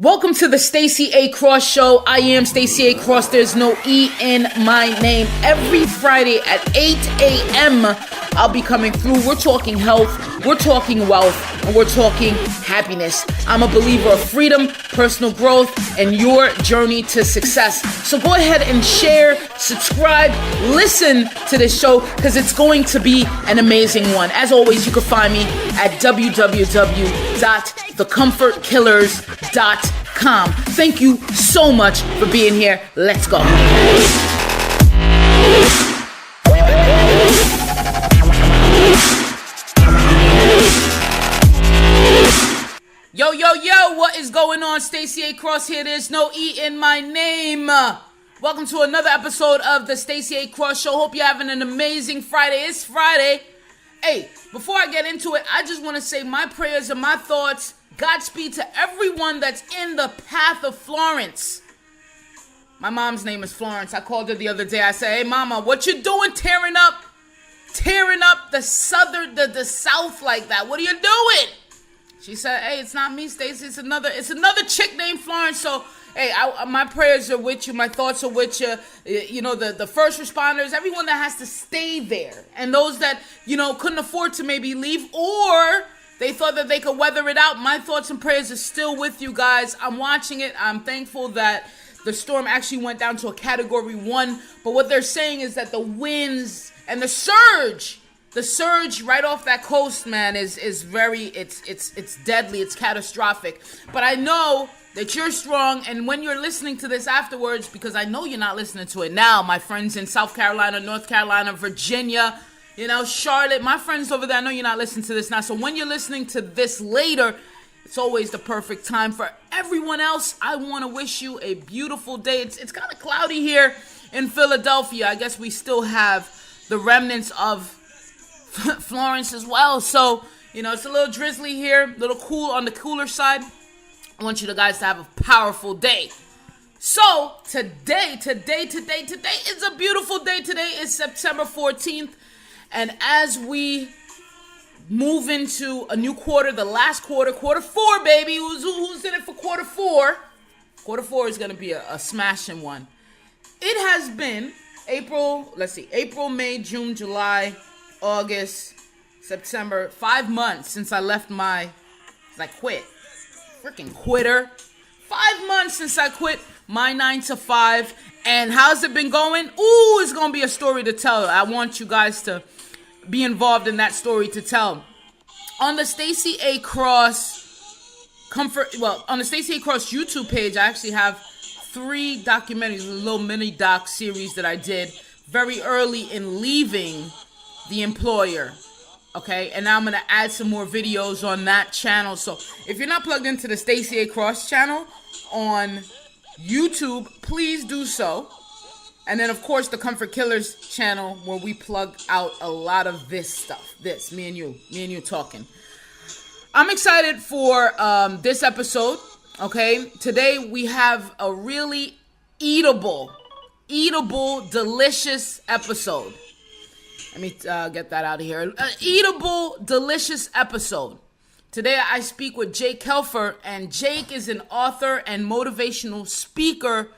Welcome to the Stacy A. Cross Show. I am Stacy A. Cross. There's no E in my name. Every Friday at 8 a.m., I'll be coming through. We're talking health, we're talking wealth, and we're talking happiness. I'm a believer of freedom, personal growth, and your journey to success. So go ahead and share, subscribe, listen to this show, because it's going to be an amazing one. As always, you can find me at www.thecomfortkillers.com. Thank you so much for being here. Let's go. Yo, what is going on? Stacy A. Cross here. There's no E in my name. Welcome to another episode of the Stacy A. Cross Show. Hope you're having an amazing Friday. It's Friday. Hey, before I get into it, I just want to say my prayers and my thoughts. Godspeed to everyone that's in the path of Florence. My mom's name is Florence. I called her the other day. I said, hey, mama, what you doing tearing up the south like that? What are you doing? She said, hey, it's not me, Stacey. It's another chick named Florence. So, hey, my prayers are with you. My thoughts are with you. You know, the first responders, everyone that has to stay there. And those that, couldn't afford to maybe leave or they thought that they could weather it out. My thoughts and prayers are still with you guys. I'm watching it. I'm thankful that the storm actually went down to a Category 1. But what they're saying is that the winds and the surge right off that coast, man, is very, it's deadly, it's catastrophic. But I know that you're strong, and when you're listening to this afterwards, because I know you're not listening to it now, my friends in South Carolina, North Carolina, Virginia, Charlotte, my friends over there, I know you're not listening to this now. So when you're listening to this later, it's always the perfect time. For everyone else, I want to wish you a beautiful day. It's kind of cloudy here in Philadelphia. I guess we still have the remnants of Florence as well. So, it's a little drizzly here, a little cool on the cooler side. I want you guys to have a powerful day. So, today is a beautiful day. Today is September 14th. And as we move into a new quarter, the last quarter 4, baby. Who's in it for quarter 4? Quarter 4 is going to be a smashing one. It has been April, May, June, July, August, September, 5 months since I left I quit. Freaking quitter. 5 months since I quit my 9 to 5. And how's it been going? Ooh, it's going to be a story to tell. I want you guys to be involved in that story to tell. On the Stacy A. Cross on the Stacy A. Cross YouTube page, I actually have 3 documentaries, a little mini doc series that I did very early in leaving the employer. Okay, and now I'm going to add some more videos on that channel. So if you're not plugged into the Stacy A. Cross channel on YouTube, please do so. And then, of course, the Comfort Killers channel, where we plug out a lot of this stuff. Me and you talking. I'm excited for this episode, okay? Today, we have a really eatable, delicious episode. Let me get that out of here. An eatable, delicious episode. Today, I speak with Jake Kelfer, and Jake is an author and motivational speaker,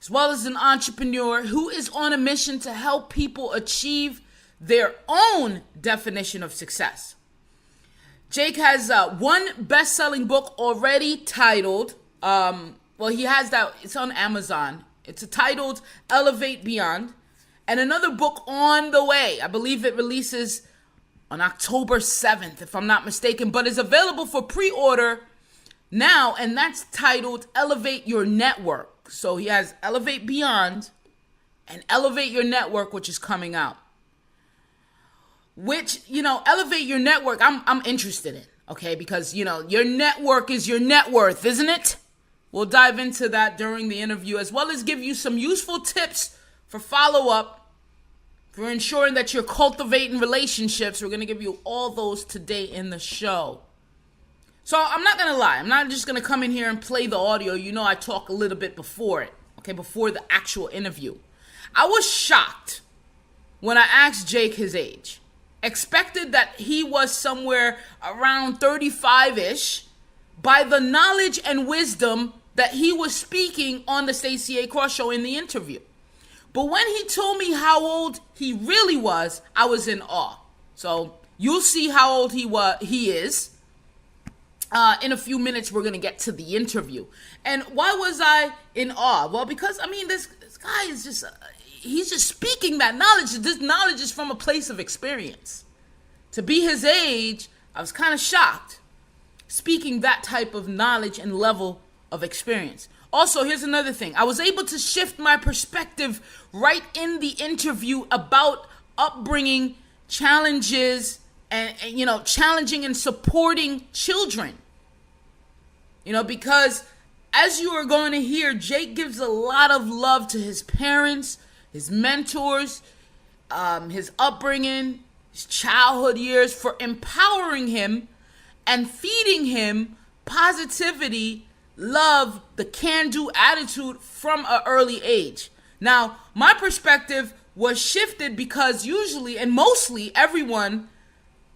as well as an entrepreneur who is on a mission to help people achieve their own definition of success. Jake has one best-selling book already titled, he has that, it's on Amazon. It's titled Elevate Beyond. And another book on the way. I believe it releases on October 7th, if I'm not mistaken, but is available for pre-order now, and that's titled Elevate Your Network. So he has Elevate Beyond and Elevate Your Network, which is coming out. Which, Elevate Your Network, I'm interested in, okay? Because, your network is your net worth, isn't it? We'll dive into that during the interview, as well as give you some useful tips for follow-up, for ensuring that you're cultivating relationships. We're going to give you all those today in the show. So I'm not going to lie. I'm not just going to come in here and play the audio. I talk a little bit before it, okay, before the actual interview. I was shocked when I asked Jake his age. Expected that he was somewhere around 35-ish by the knowledge and wisdom that he was speaking on the Stacy A. Cross Show in the interview. But when he told me how old he really was, I was in awe. So you'll see how old he is. In a few minutes, we're going to get to the interview. And why was I in awe? Well, because, this guy is just, he's just speaking that knowledge. This knowledge is from a place of experience. To be his age, I was kind of shocked. Speaking that type of knowledge and level of experience. Also, here's another thing. I was able to shift my perspective right in the interview about upbringing, challenges, and challenging and supporting children. Because as you are going to hear, Jake gives a lot of love to his parents, his mentors, his upbringing, his childhood years, for empowering him and feeding him positivity, love, the can-do attitude from an early age. Now, my perspective was shifted because usually and mostly everyone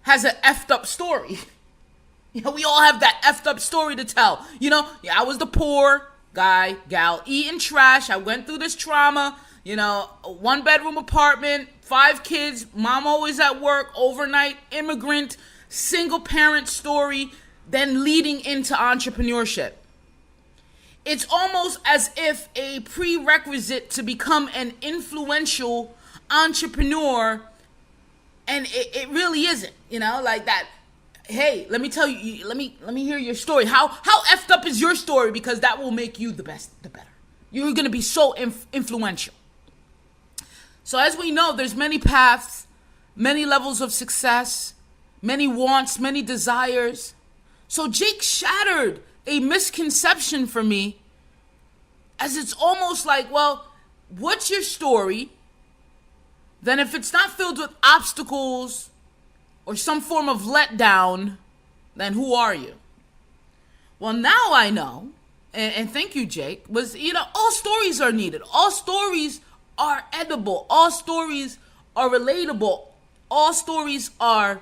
has an effed up story. We all have that effed up story to tell. I was the poor guy, gal, eating trash. I went through this trauma, a 1-bedroom apartment, 5 kids, mom always at work, overnight immigrant, single parent story, then leading into entrepreneurship. It's almost as if a prerequisite to become an influential entrepreneur, and it really isn't, like that. Hey, let me tell you, let me hear your story. How effed up is your story? Because that will make you the better. You're going to be so influential. So as we know, there's many paths, many levels of success, many wants, many desires. So Jake shattered a misconception for me, as it's almost like, well, what's your story? Then if it's not filled with obstacles or some form of letdown, then who are you? Well, now I know, and thank you, Jake, all stories are needed. All stories are edible. All stories are relatable. All stories are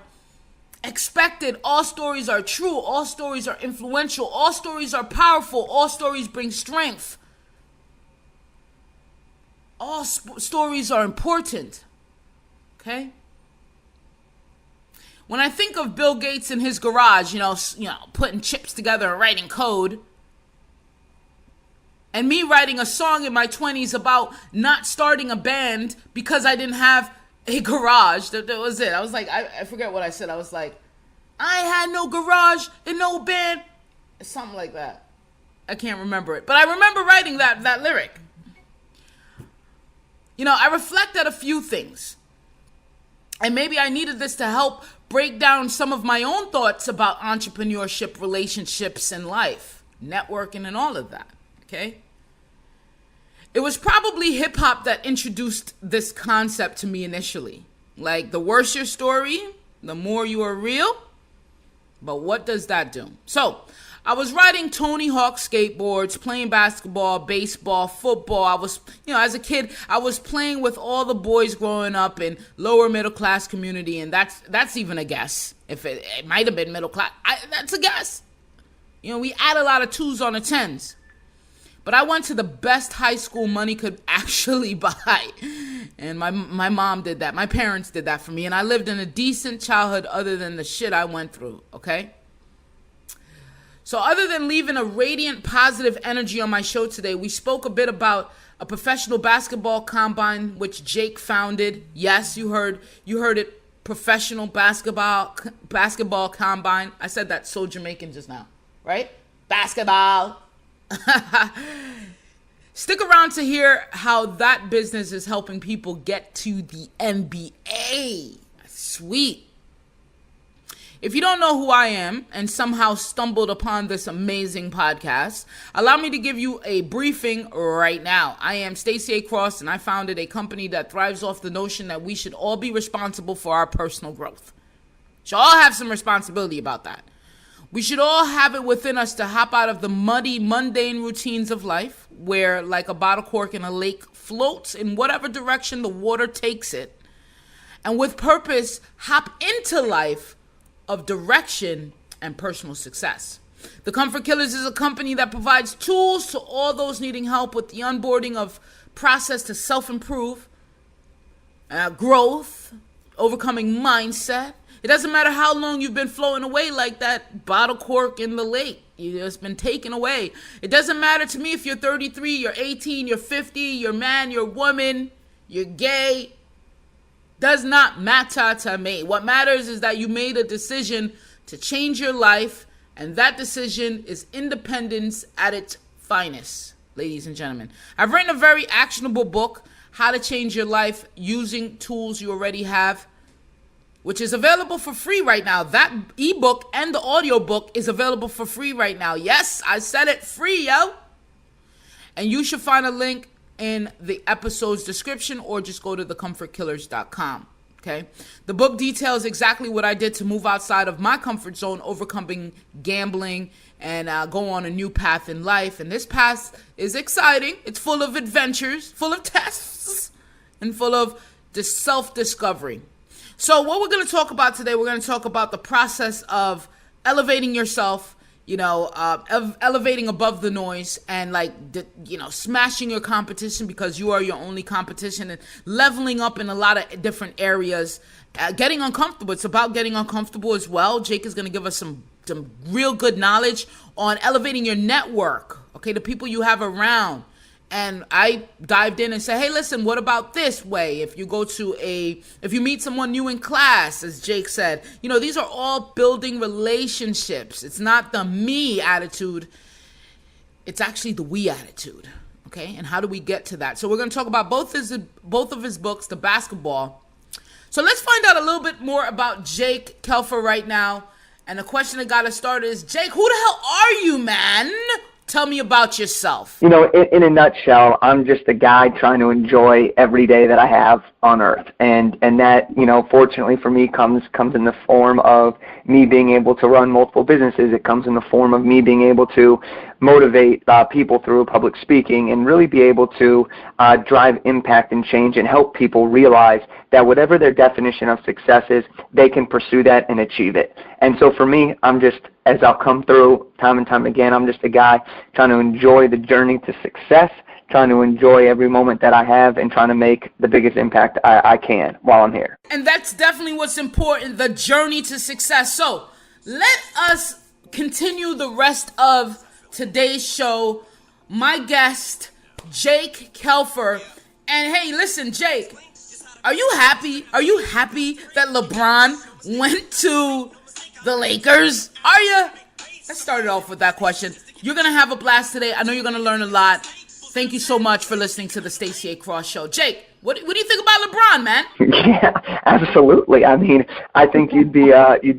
expected. All stories are true. All stories are influential. All stories are powerful. All stories bring strength. All stories are important. Okay? When I think of Bill Gates in his garage, putting chips together and writing code, and me writing a song in my 20s about not starting a band because I didn't have a garage, that was it. I was like, I forget what I said. I was like, I had no garage and no band, something like that. I can't remember it, but I remember writing that lyric. I reflect at a few things. And maybe I needed this to help break down some of my own thoughts about entrepreneurship, relationships, and life, networking, and all of that, okay? It was probably hip-hop that introduced this concept to me initially. Like, the worse your story, the more you are real. But what does that do? So, I was riding Tony Hawk skateboards, playing basketball, baseball, football. I was, as a kid, I was playing with all the boys growing up in lower middle class community, and that's even a guess. If it might have been middle class, that's a guess. We add a lot of 2s on the 10s. But I went to the best high school money could actually buy, and my mom did that. My parents did that for me, and I lived in a decent childhood other than the shit I went through. Okay. So other than leaving a radiant positive energy on my show today, we spoke a bit about a professional basketball combine, which Jake founded. Yes, you heard it. Professional basketball combine. I said that so Jamaican just now, right? Basketball. Stick around to hear how that business is helping people get to the NBA. Sweet. If you don't know who I am and somehow stumbled upon this amazing podcast, allow me to give you a briefing right now. I am Stacy A. Cross, and I founded a company that thrives off the notion that we should all be responsible for our personal growth. Should all have some responsibility about that. We should all have it within us to hop out of the muddy, mundane routines of life, where, like a bottle cork in a lake, floats in whatever direction the water takes it, and with purpose, hop into life of direction and personal success. The Comfort Killers is a company that provides tools to all those needing help with the onboarding of process to self-improve, growth, overcoming mindset. It doesn't matter how long you've been floating away like that bottle cork in the lake. It's been taken away. It doesn't matter to me if you're 33, you're 18, you're 50, you're man, you're woman, you're gay. Does not matter to me. What matters is that you made a decision to change your life, and that decision is independence at its finest, ladies and gentlemen. I've written a very actionable book, How to Change Your Life Using Tools You Already Have, which is available for free right now. That ebook and the audiobook is available for free right now. Yes, I said it, free, yo. And you should find a link in the episode's description, or just go to thecomfortkillers.com. Okay. The book details exactly what I did to move outside of my comfort zone, overcoming gambling, and go on a new path in life. And this path is exciting. It's full of adventures, full of tests, and full of self-discovery. So what we're going to talk about today, we're going to talk about the process of elevating yourself, elevating above the noise, and smashing your competition, because you are your only competition, and leveling up in a lot of different areas, getting uncomfortable. It's about getting uncomfortable as well. Jake is going to give us some real good knowledge on elevating your network, okay, the people you have around. And I dived in and said, hey, listen, what about this way? If you meet someone new in class, as Jake said, these are all building relationships. It's not the me attitude. It's actually the we attitude. Okay. And how do we get to that? So we're going to talk about both of his books, the basketball. So let's find out a little bit more about Jake Kelfer right now. And the question that got us started is, Jake, who the hell are you, man? Tell me about yourself. In a nutshell, I'm just a guy trying to enjoy every day that I have on earth. And that, fortunately for me, comes in the form of me being able to run multiple businesses. It comes in the form of me being able to motivate people through public speaking, and really be able to drive impact and change, and help people realize that whatever their definition of success is, they can pursue that and achieve it. And so for me, I'm just, as I'll come through time and time again, I'm just a guy trying to enjoy the journey to success, trying to enjoy every moment that I have, and trying to make the biggest impact I can while I'm here. And that's definitely what's important, the journey to success. So let us continue the rest of today's show. My guest, Jake Kelfer. And hey, listen, Jake, are you happy? Are you happy that LeBron went to the Lakers? Are you? Let's start it off with that question. You're going to have a blast today. I know you're going to learn a lot. Thank you so much for listening to the Stacy A. Cross Show. Jake, what do you think about LeBron, man? Yeah, absolutely. I mean, I think you'd be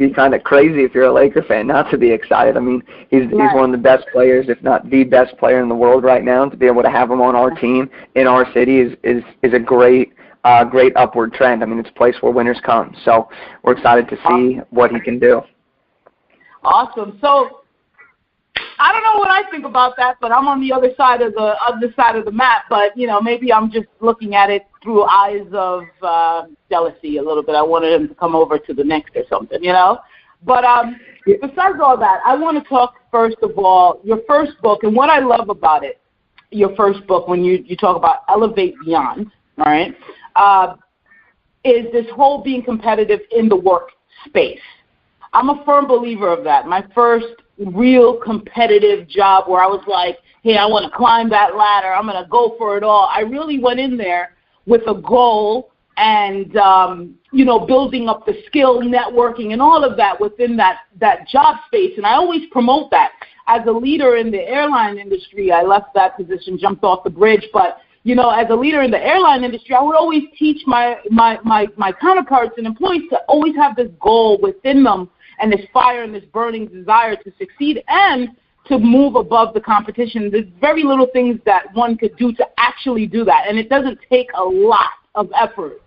kind of crazy if you're a Laker fan not to be excited. I mean, he's one of the best players, if not the best player in the world right now. And to be able to have him on our team in our city is a great upward trend. I mean, it's a place where winners come. So we're excited to see what he can do. Awesome. So I don't know what I think about that, but I'm on the other side of the map. But maybe I'm just looking at it through eyes of jealousy a little bit. I wanted him to come over to the Knicks or something, But besides all that, I want to talk first of all your first book, and what I love about it. Your first book, when you talk about Elevate Beyond, all right, is this whole being competitive in the workspace. I'm a firm believer of that. My first real competitive job where I was like, hey, I want to climb that ladder. I'm going to go for it all. I really went in there with a goal and, building up the skill, networking, and all of that within that job space. And I always promote that. As a leader in the airline industry, I left that position, jumped off the bridge. But, as a leader in the airline industry, I would always teach my counterparts and employees to always have this goal within them, and this fire and this burning desire to succeed and to move above the competition. There's very little things that one could do to actually do that, and it doesn't take a lot of effort,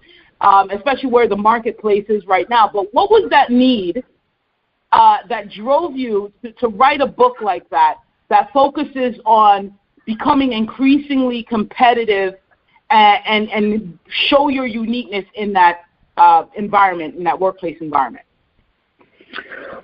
especially where the marketplace is right now. But what was that need that drove you to write a book like that focuses on becoming increasingly competitive and show your uniqueness in that environment, in that workplace environment?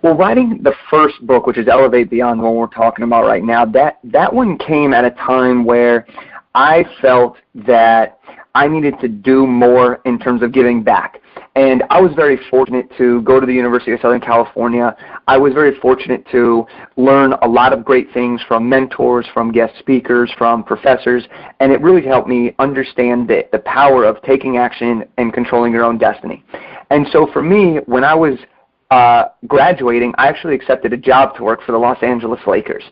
Well, writing the first book, which is Elevate Beyond, the one we're talking about right now, that one came at a time where I felt that I needed to do more in terms of giving back. And I was very fortunate to go to the University of Southern California. I was very fortunate to learn a lot of great things from mentors, from guest speakers, from professors, and it really helped me understand the power of taking action and controlling your own destiny. And so for me, when I was graduating, I actually accepted a job to work for the Los Angeles Lakers.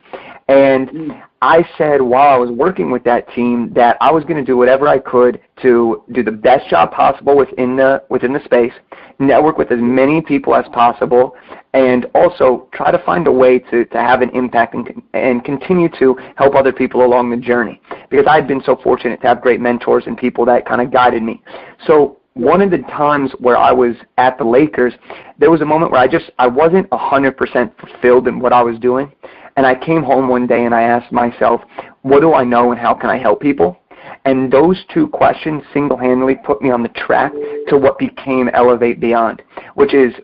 And I said while I was working with that team that I was going to do whatever I could to do the best job possible within the space, network with as many people as possible, and also try to find a way to have an impact and continue to help other people along the journey. Because I had been so fortunate to have great mentors and people that kind of guided me. So one of the times where I was at the Lakers, there was a moment where I wasn't 100% fulfilled in what I was doing. And I came home one day and I asked myself, what do I know and how can I help people? And those two questions single-handedly put me on the track to what became Elevate Beyond, which is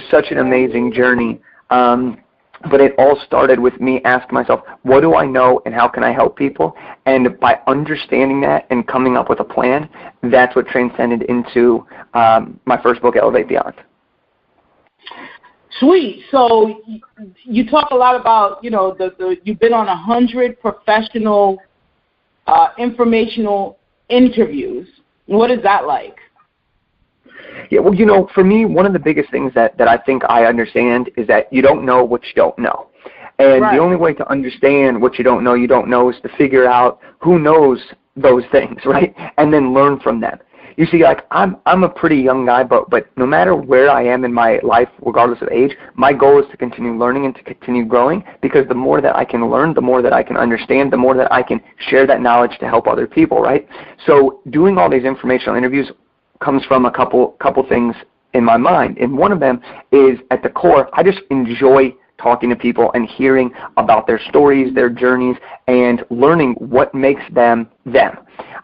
such an amazing journey. But it all started with me asking myself, what do I know and how can I help people? And by understanding that and coming up with a plan, that's what transcended into my first book, Elevate Beyond. Sweet. So you talk a lot about, you've been on 100 professional informational interviews. What is that like? Yeah, well, for me, one of the biggest things that I think I understand is that you don't know what you don't know. And The only way to understand what you don't know is to figure out who knows those things, right? And then learn from them. You see, like I'm a pretty young guy, but no matter where I am in my life, regardless of age, my goal is to continue learning and to continue growing, because the more that I can learn, the more that I can understand, the more that I can share that knowledge to help other people, right? So doing all these informational interviews comes from a couple things in my mind. And one of them is, at the core, I just enjoy talking to people and hearing about their stories, their journeys, and learning what makes them them.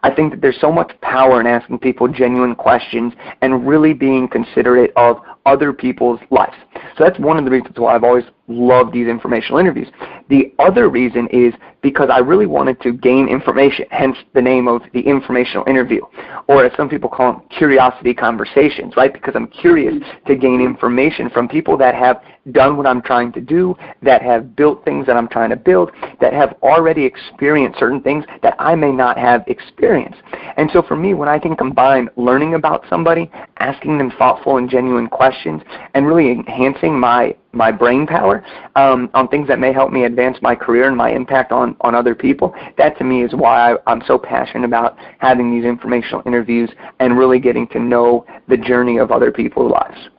I think that there's so much power in asking people genuine questions and really being considerate of other people's lives. So that's one of the reasons why I've always loved these informational interviews. The other reason is because I really wanted to gain information, hence the name of the informational interview, or as some people call them, curiosity conversations, right? Because I'm curious to gain information from people that have done what I'm trying to do, that have built things that I'm trying to build, that have already experienced certain things that I may not have experienced. And so for me, when I can combine learning about somebody, asking them thoughtful and genuine questions, and really enhancing my brain power on things that may help me advance my career and my impact on other people, that to me is why I'm so passionate about having these informational interviews and really getting to know the journey of other people's lives.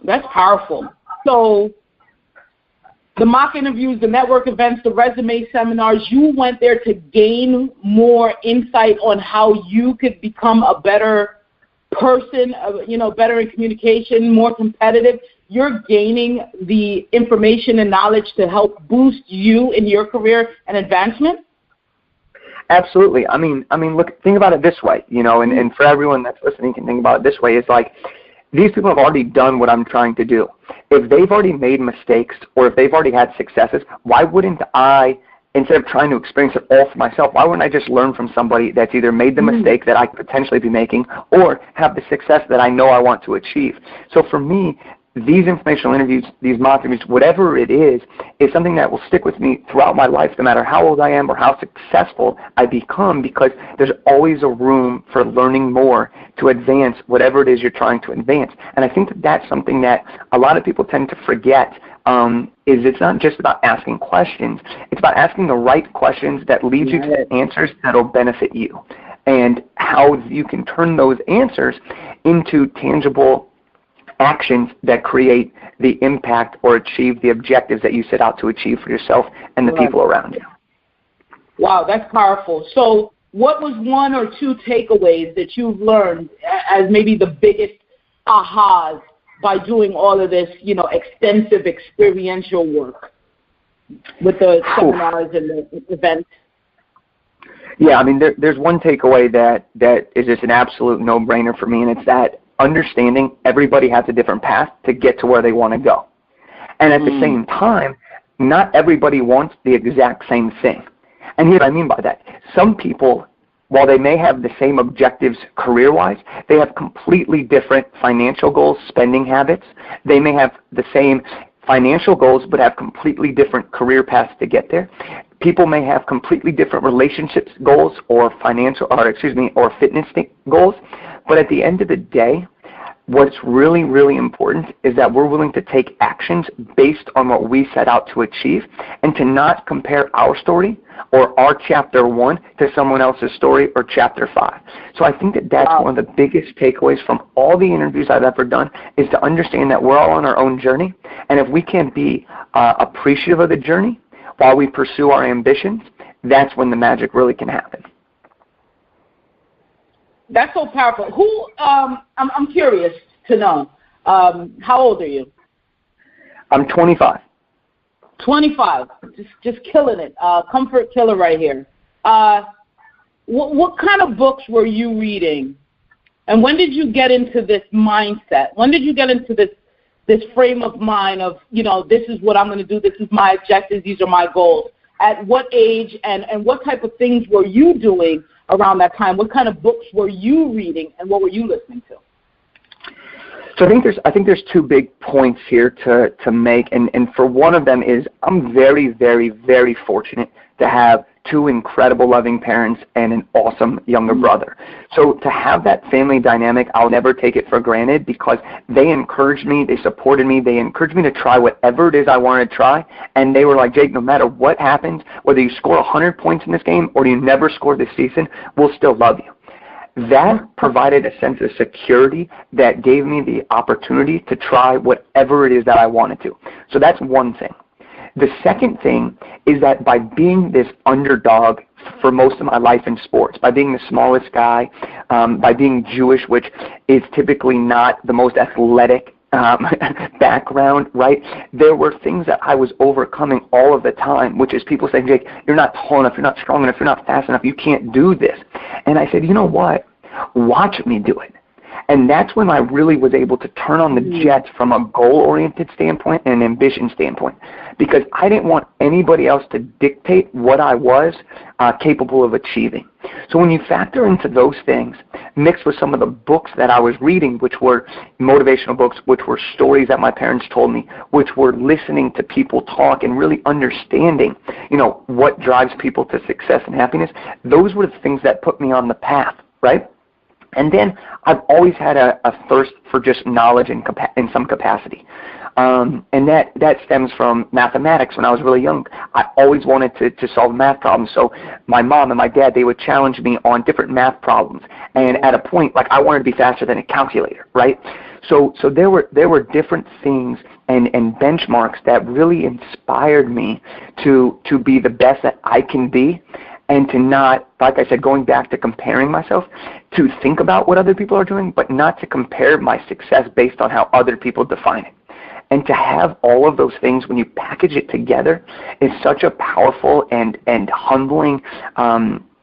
That's powerful. So the mock interviews, the network events, the resume seminars, you went there to gain more insight on how you could become a better person, better in communication, more competitive. You're gaining the information and knowledge to help boost you in your career and advancement? Absolutely. I mean, look, think about it this way, and for everyone that's listening can think about it this way. It's like these people have already done what I'm trying to do. If they've already made mistakes or if they've already had successes, why wouldn't I, instead of trying to experience it all for myself, why wouldn't I just learn from somebody that's either made the mistake that I could potentially be making or have the success that I know I want to achieve? So for me, these informational interviews, these mock interviews, whatever it is something that will stick with me throughout my life, no matter how old I am or how successful I become, because there's always a room for learning more to advance whatever it is you're trying to advance. And I think that that's something that a lot of people tend to forget, is it's not just about asking questions. It's about asking the right questions that lead you to answers that will benefit you, and how you can turn those answers into tangible actions that create the impact or achieve the objectives that you set out to achieve for yourself and the people around you. Wow, that's powerful. So what was one or two takeaways that you've learned as maybe the biggest ahas by doing all of this, extensive experiential work with the seminars and the events? Yeah, I mean, there's one takeaway that is just an absolute no-brainer for me, and it's that understanding everybody has a different path to get to where they want to go. And at the same time, not everybody wants the exact same thing. And here's what I mean by that. Some people, while they may have the same objectives career-wise, they have completely different financial goals, spending habits. They may have the same financial goals but have completely different career paths to get there. People may have completely different relationships goals or fitness goals. But at the end of the day, what's really, really important is that we're willing to take actions based on what we set out to achieve and to not compare our story or our chapter 1 to someone else's story or chapter 5. So I think that that's one of the biggest takeaways from all the interviews I've ever done is to understand that we're all on our own journey. And if we can be appreciative of the journey while we pursue our ambitions, that's when the magic really can happen. That's so powerful. I'm curious to know, how old are you? I'm 25. 25. Just killing it. Comfort killer right here. What kind of books were you reading? And when did you get into this mindset? When did you get into this frame of mind of, this is what I'm going to do, this is my objectives, these are my goals? At what age and what type of things were you doing around that time? What kind of books were you reading and what were you listening to? So I think there's two big points here to make, and for one of them is I'm very, very, very fortunate to have two incredible loving parents and an awesome younger brother. So to have that family dynamic, I'll never take it for granted because they encouraged me, they supported me, they encouraged me to try whatever it is I wanted to try, and they were like, Jake, no matter what happens, whether you score 100 points in this game or you never score this season, we'll still love you. That provided a sense of security that gave me the opportunity to try whatever it is that I wanted to. So that's one thing. The second thing is that by being this underdog for most of my life in sports, by being the smallest guy, by being Jewish, which is typically not the most athletic background, right? There were things that I was overcoming all of the time, which is people saying, Jake, you're not tall enough, you're not strong enough, you're not fast enough, you can't do this. And I said, you know what? Watch me do it. And that's when I really was able to turn on the jets from a goal-oriented standpoint and an ambition standpoint, because I didn't want anybody else to dictate what I was capable of achieving. So when you factor into those things, mixed with some of the books that I was reading, which were motivational books, which were stories that my parents told me, which were listening to people talk and really understanding, what drives people to success and happiness, those were the things that put me on the path, right? And then I've always had a thirst for just knowledge in some capacity. And that stems from mathematics. When I was really young, I always wanted to solve math problems. So my mom and my dad, they would challenge me on different math problems. And at a point, I wanted to be faster than a calculator, right? So there were different things and benchmarks that really inspired me to be the best that I can be. And to not, like I said, going back to comparing myself, to think about what other people are doing, but not to compare my success based on how other people define it. And to have all of those things, when you package it together, is such a powerful and humbling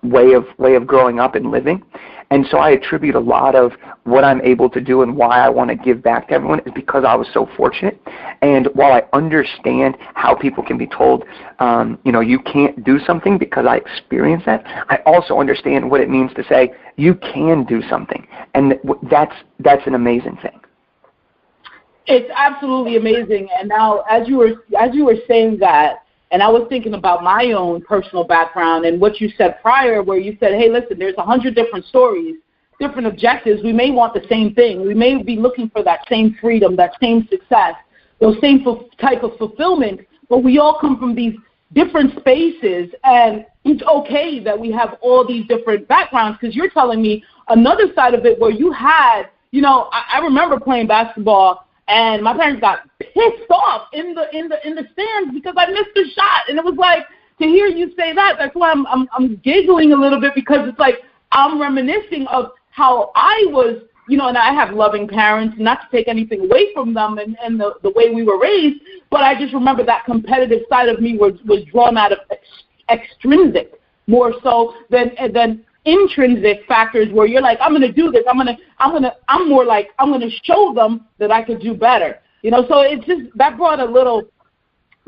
way of growing up and living. And so I attribute a lot of what I'm able to do and why I want to give back to everyone is because I was so fortunate. And while I understand how people can be told, you can't do something because I experienced that, I also understand what it means to say you can do something. And that's an amazing thing. It's absolutely amazing. And now, as you were saying that, and I was thinking about my own personal background and what you said prior, where you said, hey, listen, there's 100 different stories, different objectives. We may want the same thing. We may be looking for that same freedom, that same success, those same type of fulfillment, but we all come from these different spaces, and it's okay that we have all these different backgrounds, because you're telling me another side of it where you had, I remember playing basketball, and my parents got pissed off in the stands because I missed a shot. And it was like, to hear you say that, that's why I'm giggling a little bit, because it's like I'm reminiscing of how I was, and I have loving parents, not to take anything away from them and the way we were raised, but I just remember that competitive side of me was drawn out of extrinsic more so than intrinsic factors where you're like, I'm going to do this. I'm more like, I'm going to show them that I could do better. You know, so it's just, that brought a little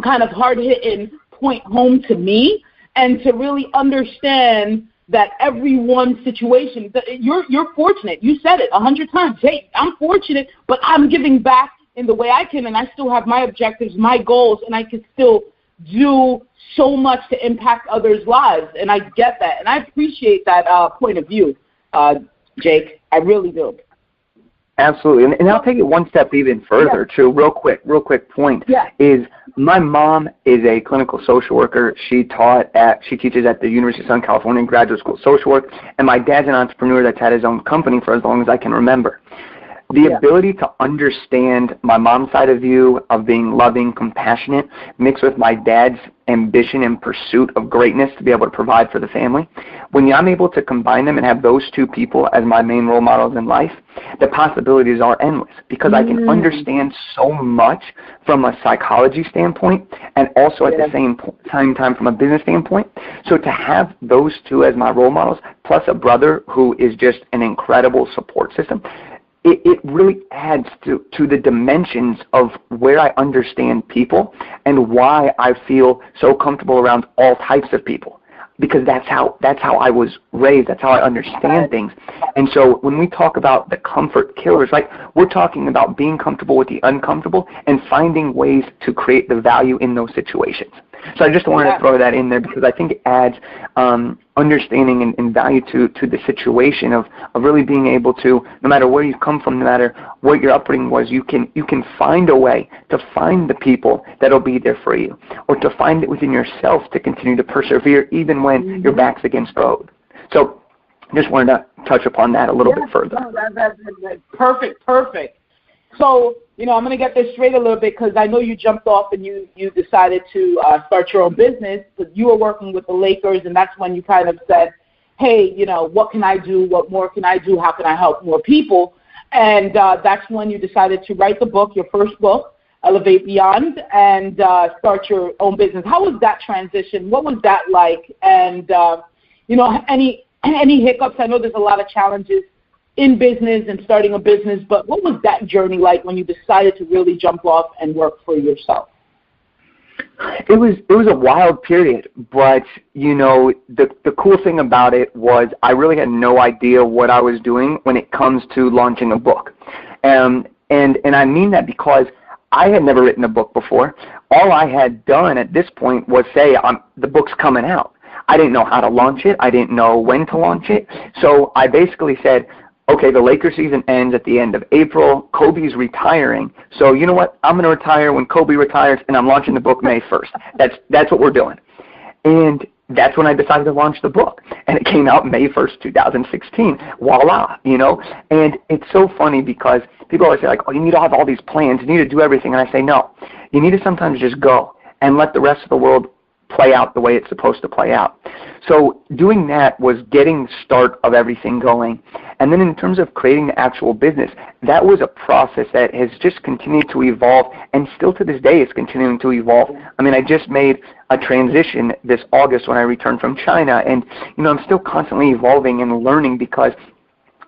kind of hard-hitting point home to me, and to really understand that everyone's situation, you're fortunate. You said it 100 times. Hey, I'm fortunate, but I'm giving back in the way I can, and I still have my objectives, my goals, and I can still do so much to impact others' lives. And I get that, and I appreciate that point of view, Jake. I really do. Absolutely. And I'll take it one step even further, too. Real quick point is my mom is a clinical social worker. She teaches at the University of Southern California Graduate School of Social Work, and my dad's an entrepreneur that's had his own company for as long as I can remember. The ability to understand my mom's side of view of being loving, compassionate, mixed with my dad's ambition and pursuit of greatness to be able to provide for the family, when I'm able to combine them and have those two people as my main role models in life, the possibilities are endless, because I can understand so much from a psychology standpoint and also at the same time from a business standpoint. So to have those two as my role models, plus a brother who is just an incredible support system, it really adds to the dimensions of where I understand people and why I feel so comfortable around all types of people, because that's how I was raised. That's how I understand things. And so when we talk about the comfort killers, like, we're talking about being comfortable with the uncomfortable and finding ways to create the value in those situations. So I just wanted to throw that in there, because I think it adds understanding and value to the situation of really being able to, no matter where you come from, no matter what your upbringing was, you can find a way to find the people that will be there for you, or to find it within yourself to continue to persevere even when your back's against the road. So just wanted to touch upon that a little bit further. No, that's perfect. So, you know, I'm going to get this straight a little bit, because I know you jumped off and you decided to start your own business, because you were working with the Lakers, and that's when you kind of said, hey, you know, what can I do? What more can I do? How can I help more people? And that's when you decided to write the book, your first book, Elevate Beyond, and start your own business. How was that transition? What was that like? And, you know, any hiccups? I know there's a lot of challenges in business and starting a business, but what was that journey like when you decided to really jump off and work for yourself? It was a wild period, but you know, the cool thing about it was I really had no idea what I was doing when it comes to launching a book, and I mean that because I had never written a book before. All I had done at this point was say, the book's coming out. I didn't know how to launch it. I didn't know when to launch it. So I basically said, okay, the Lakers season ends at the end of April. Kobe's retiring. So you know what? I'm going to retire when Kobe retires, and I'm launching the book May 1st. That's what we're doing. And that's when I decided to launch the book. And it came out May 1st, 2016. Voila, you know. And it's so funny because people always say, like, oh, you need to have all these plans. You need to do everything. And I say, no. You need to sometimes just go and let the rest of the world play out the way it's supposed to play out. So doing that was getting the start of everything going. And then in terms of creating the actual business, that was a process that has just continued to evolve, and still to this day is continuing to evolve. I mean, I just made a transition this August when I returned from China, and you know, I'm still constantly evolving and learning because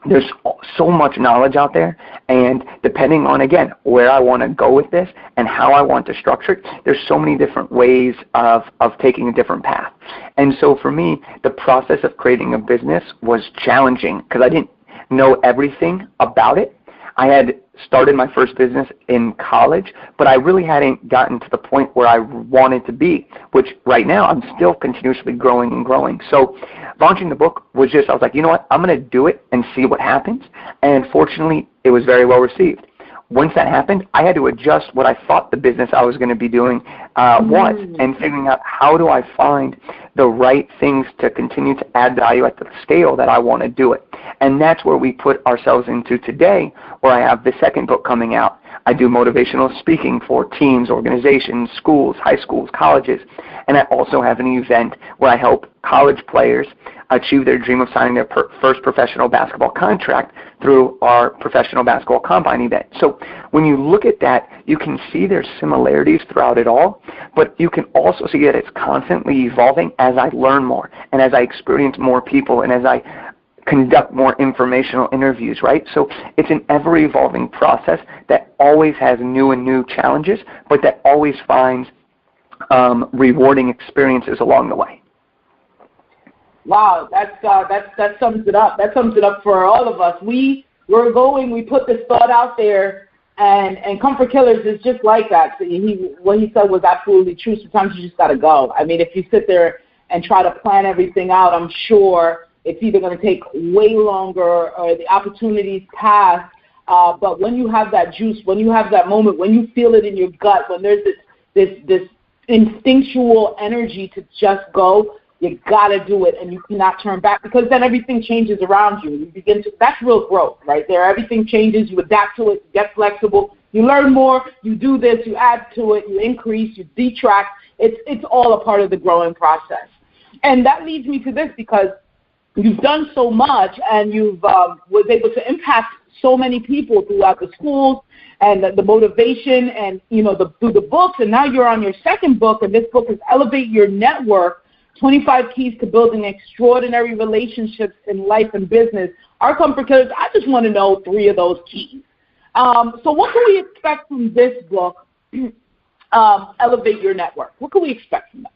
there's so much knowledge out there, and depending on, again, where I want to go with this and how I want to structure it, there's so many different ways of taking a different path. And so for me, the process of creating a business was challenging because I didn't know everything about it. I had started my first business in college, but I really hadn't gotten to the point where I wanted to be, which right now I'm still continuously growing and growing. So launching the book was just, I was like, you know what, I'm going to do it and see what happens. And fortunately, it was very well received. Once that happened, I had to adjust what I thought the business I was going to be doing was, and figuring out how do I find the right things to continue to add value at the scale that I want to do it. And that's where we put ourselves into today, where I have the second book coming out. I do motivational speaking for teams, organizations, schools, high schools, colleges. And I also have an event where I help college players achieve their dream of signing their first professional basketball contract through our Professional Basketball Combine event. So when you look at that, you can see there's similarities throughout it all, but you can also see that it's constantly evolving as I learn more and as I experience more people and as I conduct more informational interviews, right? So it's an ever-evolving process that always has new and new challenges, but that always finds rewarding experiences along the way. Wow, that sums it up. That sums it up for all of us. We put this thought out there, and Comfort Killers is just like that. So what he said was absolutely true. Sometimes you just got to go. I mean, if you sit there and try to plan everything out, I'm sure it's either going to take way longer or the opportunities pass. But when you have that juice, when you have that moment, when you feel it in your gut, when there's this instinctual energy to just go, you got to do it, and you cannot turn back, because then everything changes around you. That's real growth right there. Everything changes. You adapt to it. You get flexible. You learn more. You do this. You add to it. You increase. You detract. It's all a part of the growing process. And that leads me to this, because you've done so much, and you've was able to impact so many people throughout the schools and the motivation, and through the books. And now you're on your second book, and this book is Elevate Your Network: 25 Keys to Building Extraordinary Relationships in Life and Business. Our Comfort Killers, I just want to know 3 of those keys. So what can we expect from this book, Elevate Your Network? What can we expect from that?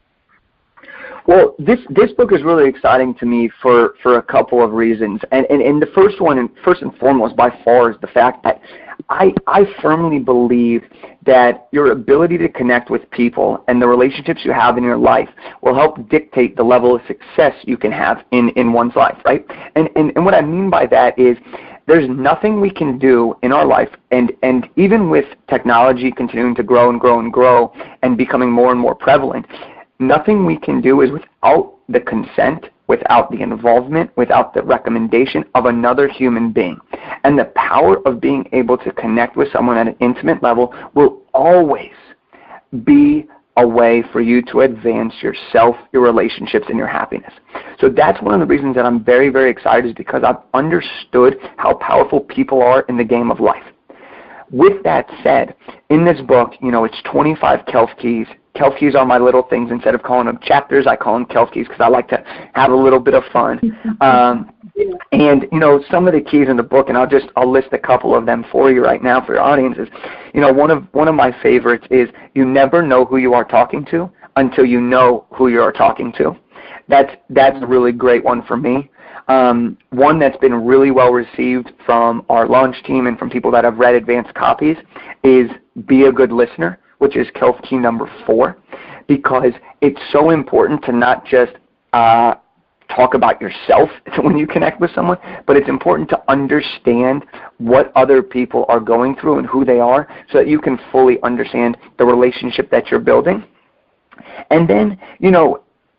Well, this book is really exciting to me for a couple of reasons. And the first one, and first and foremost by far, is the fact that I firmly believe that your ability to connect with people and the relationships you have in your life will help dictate the level of success you can have in one's life, right? And what I mean by that is there's nothing we can do in our life, and even with technology continuing to grow and grow and grow and becoming more and more prevalent, nothing we can do is without the consent, without the involvement, without the recommendation of another human being. And the power of being able to connect with someone at an intimate level will always be a way for you to advance yourself, your relationships, and your happiness. So that's one of the reasons that I'm very, very excited, is because I've understood how powerful people are in the game of life. With that said, in this book, it's 25 Kelf keys. Kelf keys are my little things. Instead of calling them chapters, I call them Kelf keys, because I like to have a little bit of fun. And some of the keys in the book, and I'll list a couple of them for you right now for your audiences. One of my favorites is, you never know who you are talking to until you know who you are talking to. That's a really great one for me. One that's been really well received from our launch team and from people that have read advanced copies is be a good listener, which is Kelf key number 4, because it's so important to not just talk about yourself when you connect with someone, but it's important to understand what other people are going through and who they are, so that you can fully understand the relationship that you're building. And then,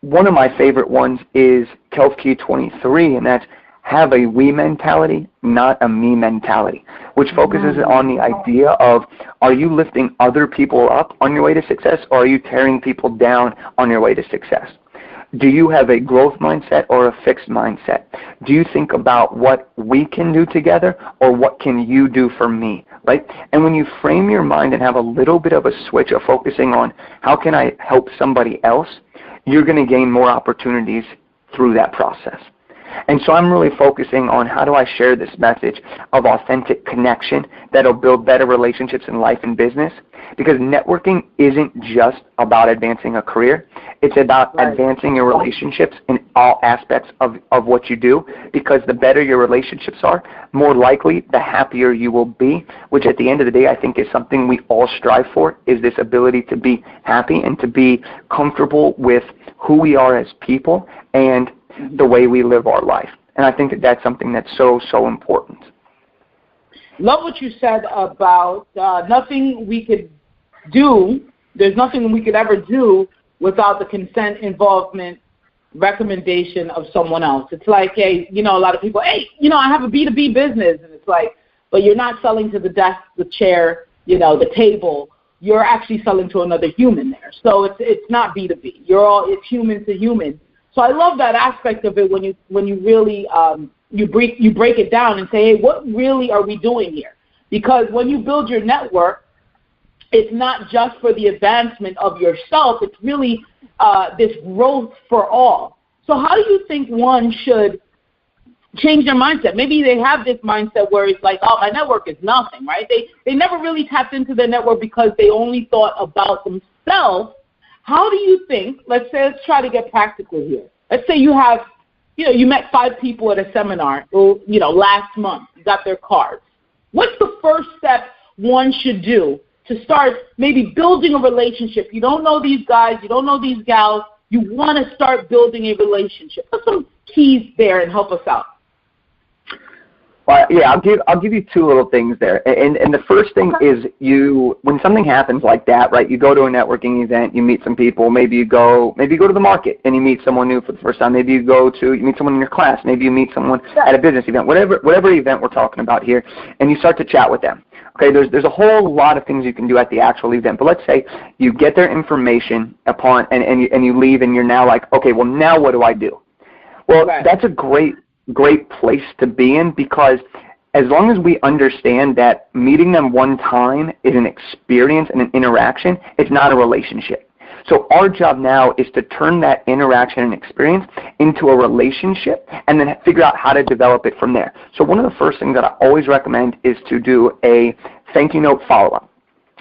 one of my favorite ones is Kelf key 23, and that's have a we mentality, not a me mentality, which focuses on the idea of, are you lifting other people up on your way to success, or are you tearing people down on your way to success? Do you have a growth mindset or a fixed mindset? Do you think about what we can do together, or what can you do for me, right? And when you frame your mind and have a little bit of a switch of focusing on how can I help somebody else, you're going to gain more opportunities through that process. And so I'm really focusing on how do I share this message of authentic connection that'll build better relationships in life and business, because networking isn't just about advancing a career. It's about advancing your relationships in all aspects of what you do, because the better your relationships are, more likely the happier you will be, which at the end of the day I think is something we all strive for, is this ability to be happy and to be comfortable with who we are as people and the way we live our life. And I think that that's something that's so, so important. Love what you said about nothing we could do, there's nothing we could ever do without the consent, involvement, recommendation of someone else. It's like, hey, a lot of people, hey, I have a B2B business, and it's like, but you're not selling to the desk, the chair, the table. You're actually selling to another human there. So it's not B2B. It's human to human. So I love that aspect of it when you really you break it down and say, hey, what really are we doing here? Because when you build your network, it's not just for the advancement of yourself. It's really this growth for all. So how do you think one should change their mindset. Maybe they have this mindset where it's like, oh, my network is nothing, right? They never really tapped into their network because they only thought about themselves. How do you think, let's try to get practical here. Let's say you have, you met 5 people at a seminar, last month. You got their cards. What's the first step one should do to start maybe building a relationship? You don't know these guys. You don't know these gals. You want to start building a relationship. Put some keys there and help us out. Well, yeah, I'll give you 2 little things there. And the first thing is when something happens like that, right? You go to a networking event, you meet some people. Maybe you go to the market and you meet someone new for the first time. Maybe you meet someone in your class. Maybe you meet someone at a business event. Whatever event we're talking about here, and you start to chat with them. Okay, there's a whole lot of things you can do at the actual event. But let's say you get their information and you leave, and you're now like, okay, well, now what do I do? Well, that's a great place to be in, because as long as we understand that meeting them one time is an experience and an interaction, it's not a relationship. So our job now is to turn that interaction and experience into a relationship and then figure out how to develop it from there. So one of the first things that I always recommend is to do a thank you note follow-up.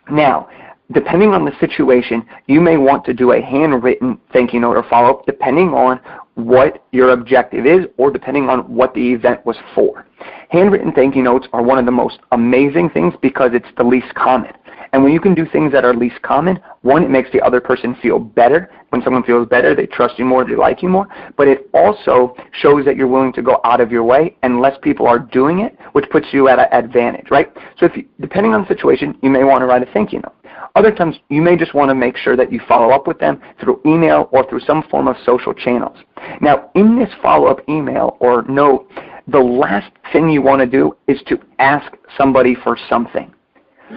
Now, depending on the situation, you may want to do a handwritten thank you note or follow-up depending on what your objective is or depending on what the event was for. Handwritten thank you notes are one of the most amazing things because it's the least common. And when you can do things that are least common, one, it makes the other person feel better. When someone feels better, they trust you more, they like you more. But it also shows that you're willing to go out of your way, and less people are doing it, which puts you at an advantage, right? So depending on the situation, you may want to write a thank you note. Other times, you may just want to make sure that you follow up with them through email or through some form of social channels. Now, in this follow-up email or note, the last thing you want to do is to ask somebody for something.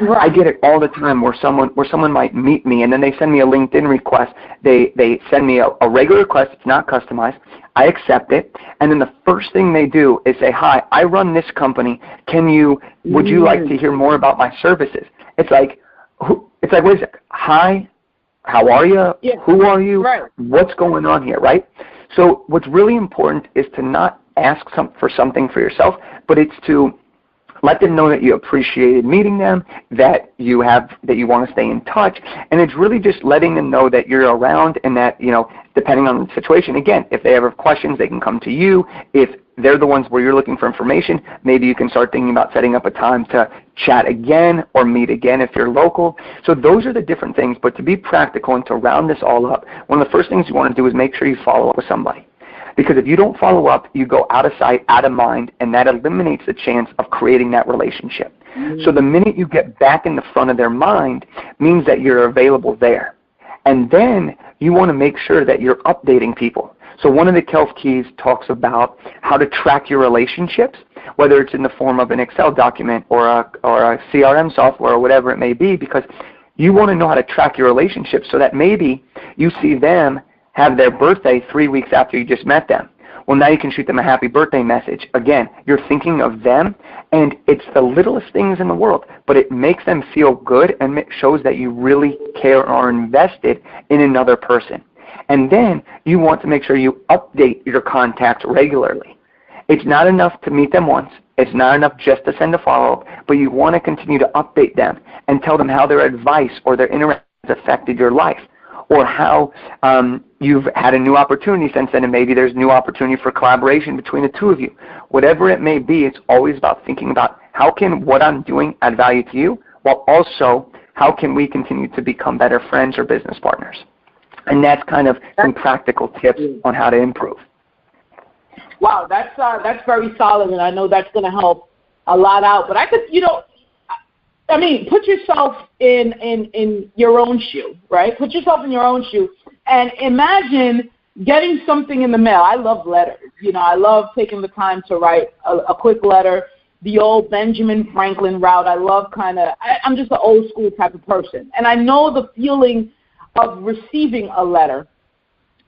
Right. I get it all the time where someone might meet me and then they send me a LinkedIn request. They send me a regular request. It's not customized. I accept it, and then the first thing they do is say, "Hi, I run this company. Would you like to hear more about my services?" It's like, wait a sec. Hi, how are you? Yeah. Who are you? Right. What's going on here, right? So what's really important is to not ask for something for yourself, but it's to let them know that you appreciated meeting them, that you want to stay in touch, and it's really just letting them know that you're around and that, depending on the situation, again, if they ever have questions, they can come to you. If they're the ones where you're looking for information, maybe you can start thinking about setting up a time to chat again or meet again if you're local. So those are the different things, but to be practical and to round this all up, one of the first things you want to do is make sure you follow up with somebody. Because if you don't follow up, you go out of sight, out of mind, and that eliminates the chance of creating that relationship. Mm-hmm. So the minute you get back in the front of their mind means that you're available there. And then you want to make sure that you're updating people. So one of the Kelf keys talks about how to track your relationships, whether it's in the form of an Excel document or a CRM software or whatever it may be, because you want to know how to track your relationships so that maybe you see them have their birthday 3 weeks after you just met them. Well, now you can shoot them a happy birthday message. Again, you're thinking of them, and it's the littlest things in the world, but it makes them feel good and it shows that you really care or are invested in another person. And then you want to make sure you update your contacts regularly. It's not enough to meet them once. It's not enough just to send a follow-up, but you want to continue to update them and tell them how their advice or their interaction has affected your life, or how you've had a new opportunity since then, and maybe there's new opportunity for collaboration between the two of you. Whatever it may be, it's always about thinking about how can what I'm doing add value to you, while also how can we continue to become better friends or business partners. And that's kind of some practical tips on how to improve. Wow, that's very solid, and I know that's going to help a lot out. But I could, put yourself in your own shoe, right? Put yourself in your own shoe and imagine getting something in the mail. I love letters. I love taking the time to write a quick letter, the old Benjamin Franklin route. I love I'm just an old school type of person. And I know the feeling of receiving a letter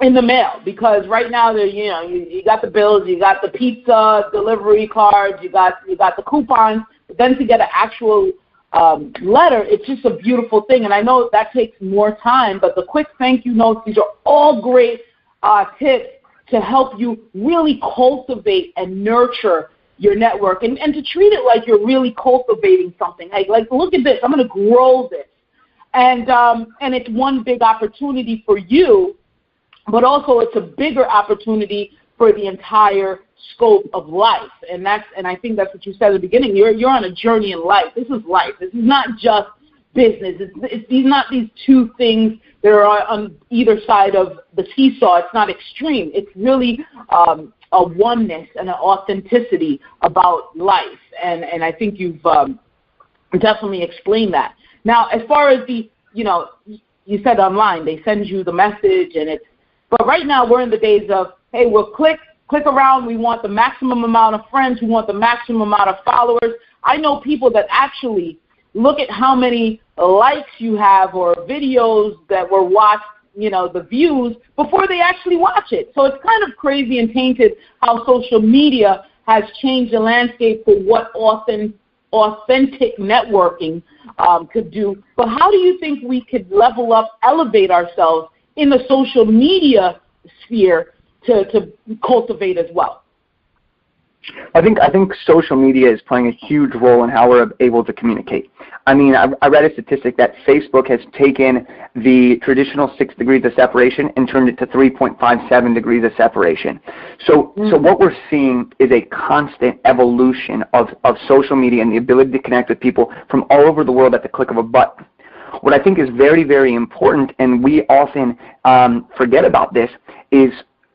in the mail, because right now you got the bills, you got the pizza delivery cards, you got the coupons, but then to get an actual letter, it's just a beautiful thing. And I know that takes more time, but the quick thank you notes, these are all great tips to help you really cultivate and nurture your network and to treat it like you're really cultivating something. Like look at this, I'm going to grow this. And it's one big opportunity for you, but also it's a bigger opportunity for the entire scope of life. And I think that's what you said at the beginning. You're on a journey in life. This is life. This is not just business. It's not these two things that are on either side of the seesaw. It's not extreme. It's really a oneness and an authenticity about life. And I think you've definitely explained that. Now, as far as you said online, they send you the message, but right now we're in the days of, hey, we'll click around. We want the maximum amount of friends. We want the maximum amount of followers. I know people that actually look at how many likes you have or videos that were watched, the views, before they actually watch it. So it's kind of crazy and tainted how social media has changed the landscape for what authentic networking could do. But how do you think we could level up, elevate ourselves in the social media sphere to cultivate as well? I think social media is playing a huge role in how we're able to communicate. I mean, I read a statistic that Facebook has taken the traditional 6 degrees of separation and turned it to 3.57 degrees of separation. So what we're seeing is a constant evolution of social media and the ability to connect with people from all over the world at the click of a button. What I think is very, very important, and we often forget about this, is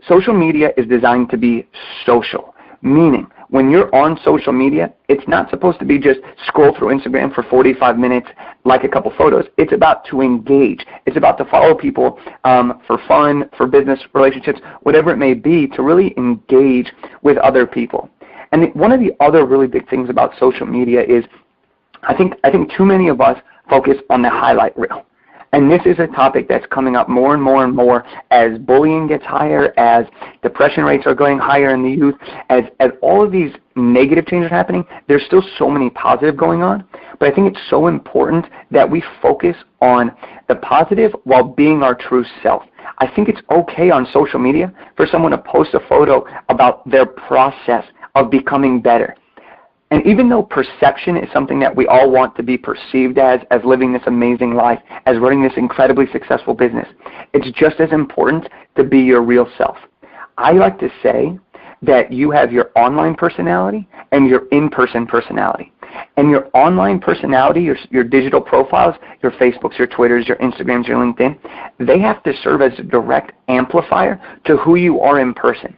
social media is designed to be social. Meaning, when you're on social media, it's not supposed to be just scroll through Instagram for 45 minutes, like a couple photos. It's about to engage. It's about to follow people for fun, for business, relationships, whatever it may be, to really engage with other people. And one of the other really big things about social media is I think too many of us focus on the highlight reel. And this is a topic that's coming up more and more and more as bullying gets higher, as depression rates are going higher in the youth, as all of these negative changes are happening. There's still so many positive going on, but I think it's so important that we focus on the positive while being our true self. I think it's okay on social media for someone to post a photo about their process of becoming better. And even though perception is something that we all want to be perceived as living this amazing life, as running this incredibly successful business, it's just as important to be your real self. I like to say that you have your online personality and your in-person personality. And your online personality, your digital profiles, your Facebooks, your Twitters, your Instagrams, your LinkedIn, they have to serve as a direct amplifier to who you are in person.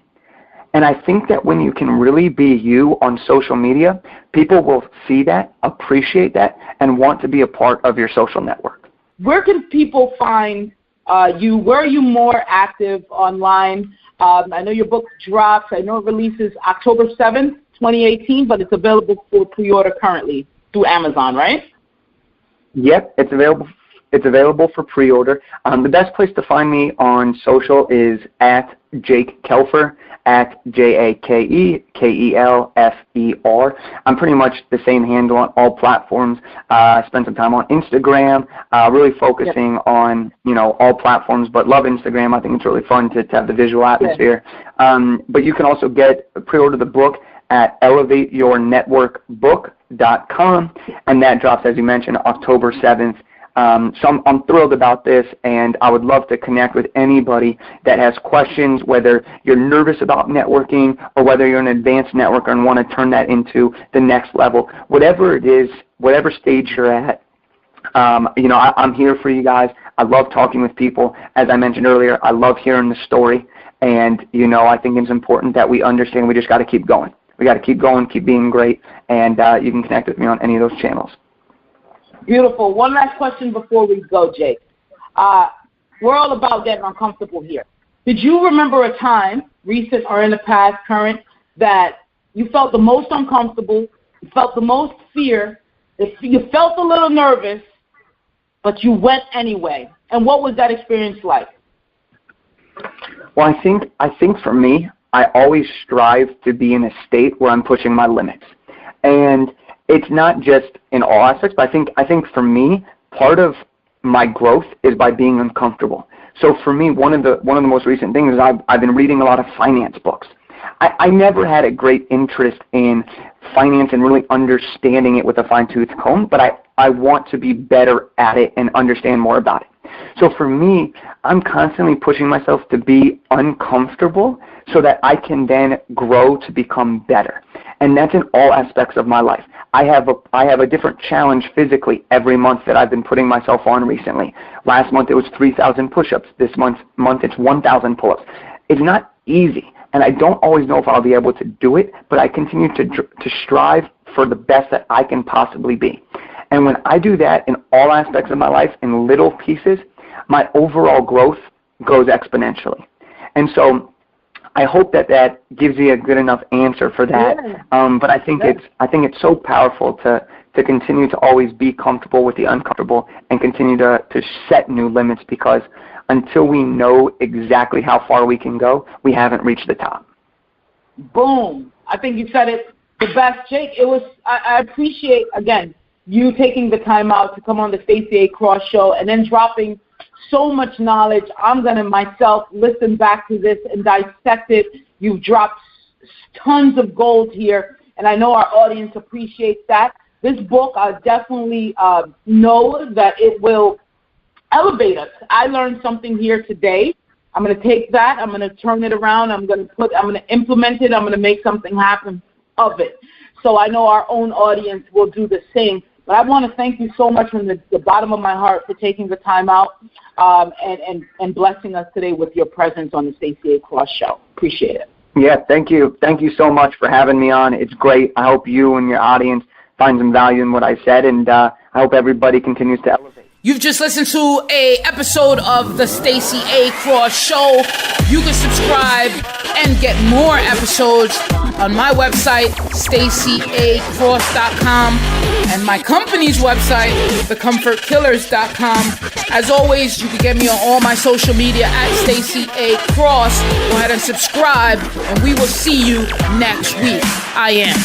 And I think that when you can really be you on social media, people will see that, appreciate that, and want to be a part of your social network. Where can people find you? Where are you more active online? I know your book drops. I know it releases October 7th, 2018, but it's available for pre-order currently through Amazon, right? Yep, it's available. It's available for pre-order. The best place to find me on social is at Jake Kelfer, at JakeKelfer. I'm pretty much the same handle on all platforms. I spent some time on Instagram, really focusing on all platforms, but love Instagram. I think it's really fun to have the visual atmosphere. But you can also pre-order the book at elevateyournetworkbook.com, and that drops, as you mentioned, October 7th. So I'm thrilled about this, and I would love to connect with anybody that has questions, whether you're nervous about networking or whether you're an advanced networker and want to turn that into the next level. Whatever it is, whatever stage you're at, I'm here for you guys. I love talking with people. As I mentioned earlier, I love hearing the story, and I think it's important that we understand we just got to keep going. We got to keep going, keep being great, and you can connect with me on any of those channels. Beautiful. One last question before we go, Jake. We're all about getting uncomfortable here. Did you remember a time, recent or in the past, current, that you felt the most uncomfortable, you felt the most fear, you felt a little nervous, but you went anyway? And what was that experience like? Well, I think for me, I always strive to be in a state where I'm pushing my limits. And it's not just in all aspects, but I think for me, part of my growth is by being uncomfortable. So for me, one of the most recent things is I've been reading a lot of finance books. I never had a great interest in finance and really understanding it with a fine-tooth comb, but I want to be better at it and understand more about it. So for me, I'm constantly pushing myself to be uncomfortable so that I can then grow to become better. And that's in all aspects of my life. I have a different challenge physically every month that I've been putting myself on recently. Last month it was 3,000 push-ups. This month it's 1,000 pull-ups. It's not easy, and I don't always know if I'll be able to do it, but I continue to strive for the best that I can possibly be. And when I do that in all aspects of my life in little pieces, my overall growth goes exponentially. And so I hope that gives you a good enough answer for that. Yeah. But I think it's so powerful to continue to always be comfortable with the uncomfortable and continue to set new limits, because until we know exactly how far we can go, we haven't reached the top. Boom. I think you said it the best, Jake. I appreciate, again, you taking the time out to come on the Stacy A. Cross Show and then dropping so much knowledge. I'm going to myself listen back to this and dissect it. You've dropped tons of gold here, and I know our audience appreciates that. This book, I definitely know that it will elevate us. I learned something here today. I'm going to take that. I'm going to turn it around. I'm going to implement it. I'm going to make something happen of it. So I know our own audience will do the same. But I want to thank you so much from the bottom of my heart for taking the time out and blessing us today with your presence on the Stacy A. Cross Show. Appreciate it. Yeah, thank you. Thank you so much for having me on. It's great. I hope you and your audience find some value in what I said, and I hope everybody continues to elevate. You've just listened to a episode of the Stacy A. Cross Show. You can subscribe and get more episodes on my website, stacyacross.com, and my company's website, thecomfortkillers.com. As always, you can get me on all my social media at Stacy A. Cross. Go ahead and subscribe, and we will see you next week. I am.